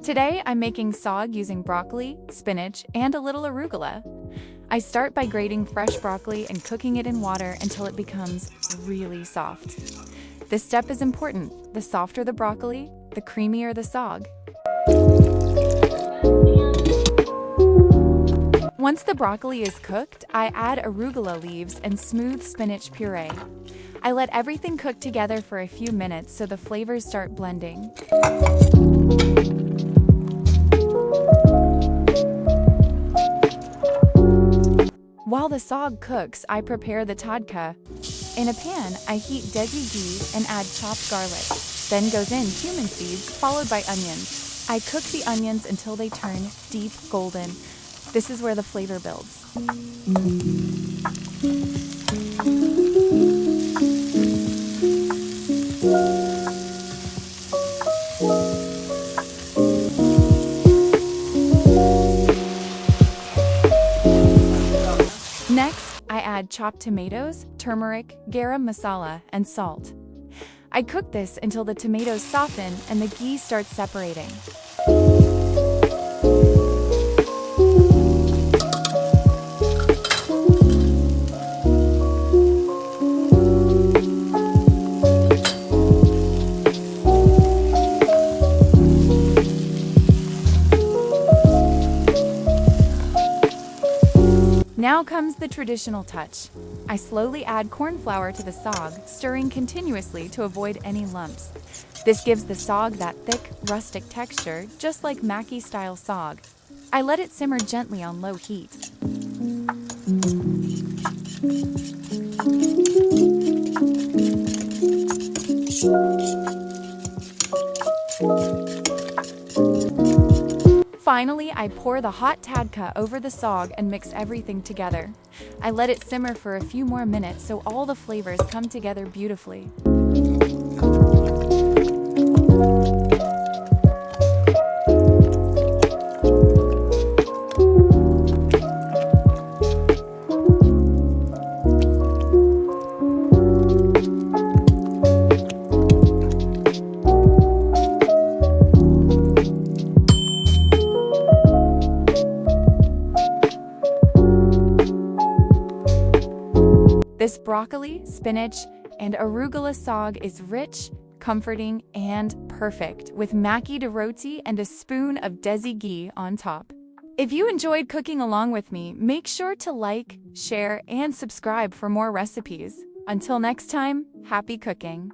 Today I'm making saag using broccoli, spinach, and a little arugula. I start by grating fresh broccoli and cooking it in water until it becomes really soft. This step is important. The softer the broccoli, the creamier the saag. Once the broccoli is cooked, I add arugula leaves and smooth spinach puree. I let everything cook together for a few minutes so the flavors start blending. While the saag cooks, I prepare the tadka. In a pan, I heat Desi Ghee and add chopped garlic. Then goes in cumin seeds, followed by onions. I cook the onions until they turn deep golden. This is where the flavor builds. Next, I add chopped tomatoes, turmeric, garam masala, and salt. I cook this until the tomatoes soften and the ghee starts separating. Now comes the traditional touch. I slowly add corn flour to the saag, stirring continuously to avoid any lumps. This gives the saag that thick, rustic texture, just like Makki-style saag. I let it simmer gently on low heat. Finally, I pour the hot tadka over the saag and mix everything together. I let it simmer for a few more minutes so all the flavors come together beautifully. This broccoli, spinach, and arugula saag is rich, comforting, and perfect, with Makki Di Roti and a spoon of Desi Ghee on top. If you enjoyed cooking along with me, make sure to like, share, and subscribe for more recipes. Until next time, happy cooking!